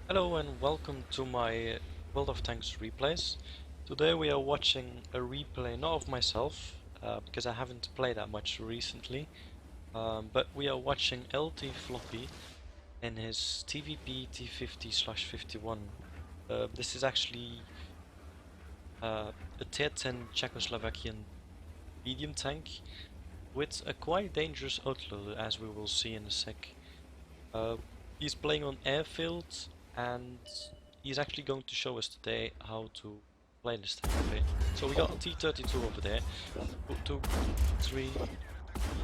Hello and welcome to my World of Tanks replays. Today we are watching a replay, not of myself, because I haven't played that much recently, but we are watching LtFloppy in his TVP T50/51. This is actually a tier 10 Czechoslovakian medium tank with a quite dangerous autoloader, as we will see in a sec. He's playing on Airfield, and he's actually going to show us today how to play this tank. Okay, so we got a T32 over there, put 2, 3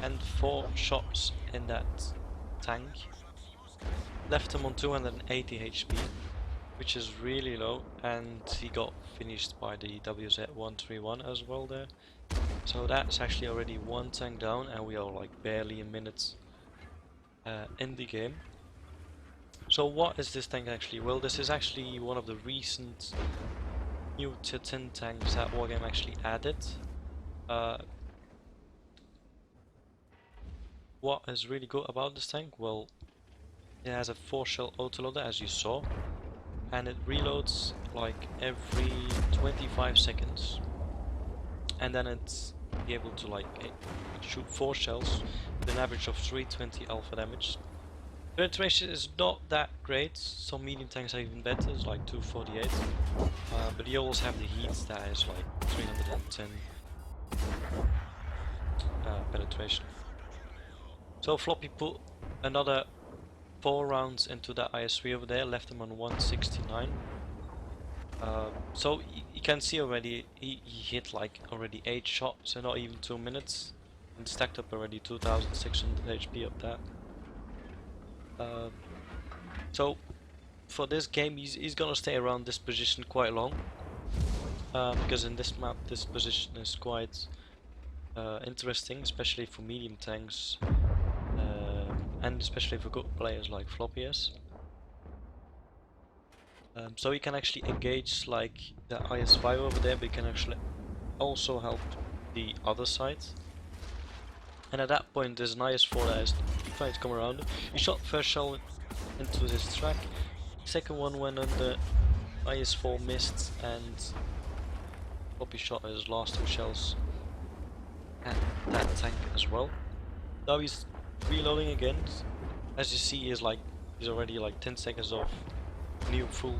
and 4 shots in that tank, left him on 280 HP, which is really low, and he got finished by the WZ-131 as well there. So that's actually already one tank down, and we are like barely a minute in the game. So what is this tank actually? Well, this is actually one of the recent new tier 10 tanks that Wargame actually added. What is really good about this tank? Well, it has a 4-shell autoloader, as you saw, and it reloads like every 25 seconds, and then it's able to like shoot 4 shells with an average of 320 alpha damage. Penetration is not that great. Some medium tanks are even better, it's like 248, but you always have the heat that is like 310 penetration. So Floppy put another 4 rounds into that IS-3 over there, left him on 169. So you can see already he hit like already 8 shots in not even 2 minutes, and stacked up already 2600 HP of that. So for this game he's gonna stay around this position quite long, because in this map this position is quite interesting, especially for medium tanks, and especially for good players like Floppy is. So you can actually engage like the IS-5 over there, but you can actually also help the other side. And at that point there's an IS-4 that is trying to come around. He shot first shell into his track, second one went under, IS-4 missed, and Floppy shot his last 2 shells at that tank as well. Now he's reloading again. As you see, he's already like 10 seconds off new full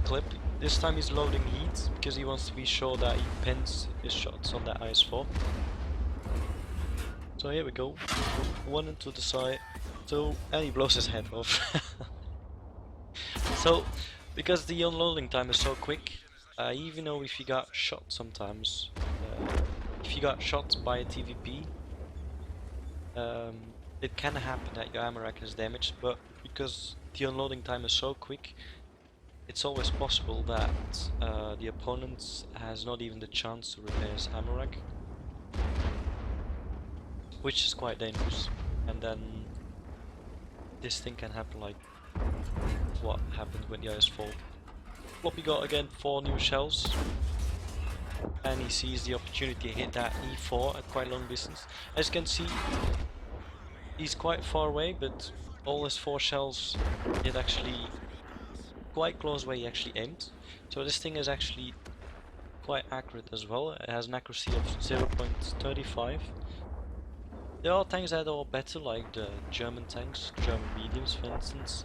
clip. This time he's loading heat because he wants to be sure that he pins his shots on that IS-4. So here we go, 1 into the side, 2, and he blows his head off. So, because the unloading time is so quick, even though if you got shot sometimes, if you got shot by a TVP, it can happen that your ammo rack is damaged, but because the unloading time is so quick, it's always possible that the opponent has not even the chance to repair his ammo rack, which is quite dangerous. And then this thing can happen like what happened with the IS-4. Floppy got again 4 new shells, and he sees the opportunity to hit that E4 at quite long distance. As you can see, he's quite far away, but all his 4 shells hit actually quite close where he actually aimed. So this thing is actually quite accurate as well. It has an accuracy of 0.35. There are tanks that are better, like the German tanks, German mediums for instance,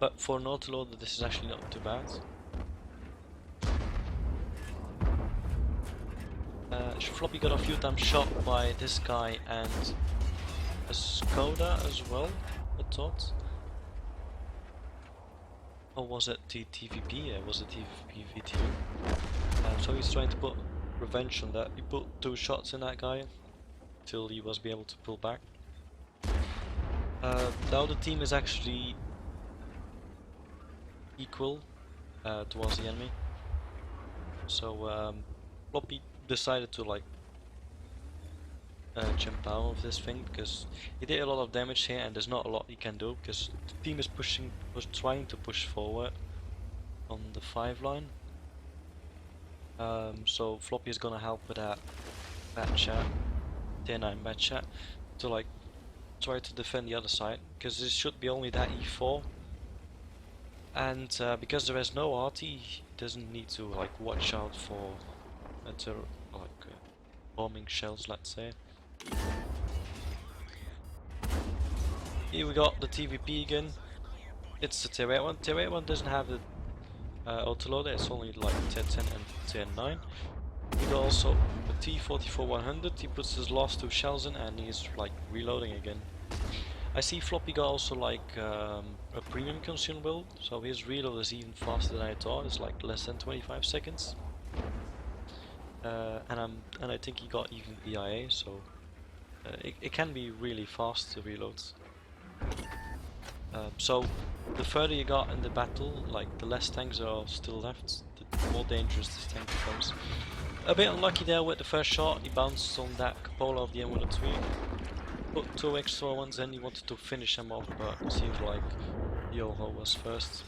but for an autoloader this is actually not too bad. Floppy got a few times shot by this guy and a Skoda as well, I thought. Or was it the TVP? Yeah, it was the TVP V2. So he's trying to put revenge on that. He put 2 shots in that guy till he was able to pull back. The other team is actually equal towards the enemy. So Floppy decided to like jump out of this thing because he did a lot of damage here, and there's not a lot he can do because the team is trying to push forward on the 5 line. So Floppy is gonna help with that bat chat, tier 9 bat chat, to like try to defend the other side, because this should be only that E4, and because there is no arty, he doesn't need to like watch out for bombing shells, let's say. Here we got the TVP again. It's the tier 8 one. Tier 8 one doesn't have the autoloader, it's only like tier 10 and tier 9. We got also a T-44-100, he puts his last 2 shells in and he's like reloading again. I see Floppy got also like a premium consumable, so his reload is even faster than I thought, it's like less than 25 seconds. And I think he got even EIA, so it can be really fast to reload. So the further you got in the battle, like the less tanks are still left, the more dangerous this tank becomes. A bit unlucky there with the first shot, he bounced on that cupola of the M103. Put 2 extra ones in, he wanted to finish him off, but it seems like Yoho was first.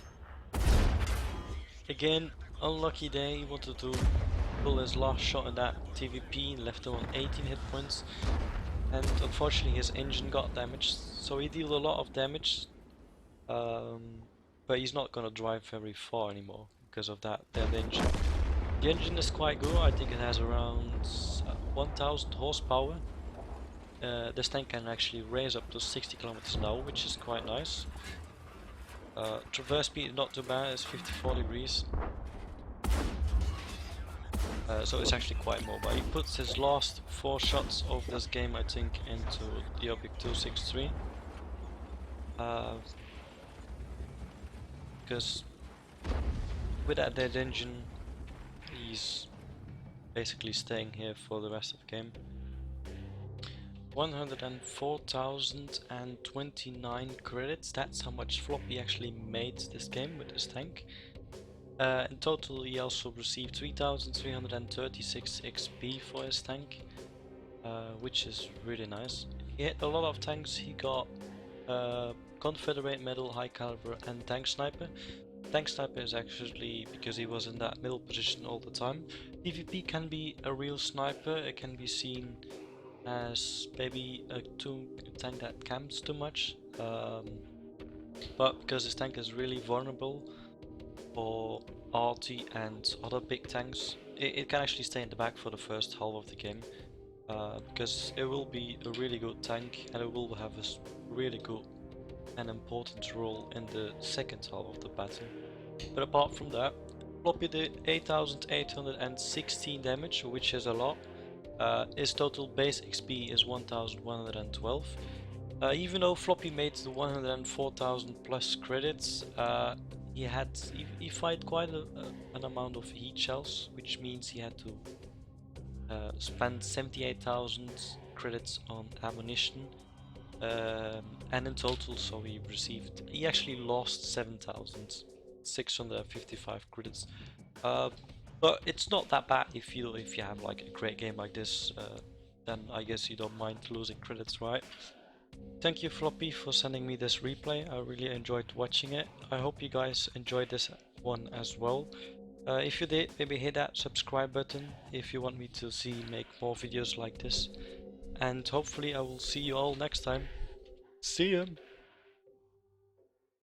Again, unlucky there, he wanted to pull his last shot in that TVP and left him on 18 hit points. And unfortunately his engine got damaged, so he dealt a lot of damage. But he's not gonna drive very far anymore because of that dead engine. The engine is quite good, I think it has around 1000 horsepower. This tank can actually raise up to 60 kilometers an hour, which is quite nice. Traverse speed is not too bad, it's 54 degrees. So it's actually quite mobile. He puts his last 4 shots of this game, I think, into the Object 263. Because with that dead engine, he's basically staying here for the rest of the game. 104,029 credits, that's how much Floppy actually made this game with this tank. In total he also received 3,336 XP for his tank, which is really nice. He hit a lot of tanks, he got Confederate medal, high caliber and tank sniper. Tank sniper is actually because he was in that middle position all the time. PvP can be a real sniper, it can be seen as maybe a tank that camps too much, but because this tank is really vulnerable for arty and other big tanks, it can actually stay in the back for the first half of the game, because it will be a really good tank and it will have a really good and important role in the second half of the battle. But apart from that, Floppy did 8,816 damage, which is a lot. His total base XP is 1,112. Even though Floppy made the 104,000 plus credits, he fired quite an amount of heat shells, which means he had to spend 78,000 credits on ammunition, and in total, so he actually lost 7,655 credits. But it's not that bad if you have like a great game like this, then I guess you don't mind losing credits, right? Thank you Floppy for sending me this replay, I really enjoyed watching it. I hope you guys enjoyed this one as well. If you did, maybe hit that subscribe button if you want me to make more videos like this. And hopefully I will see you all next time. See ya!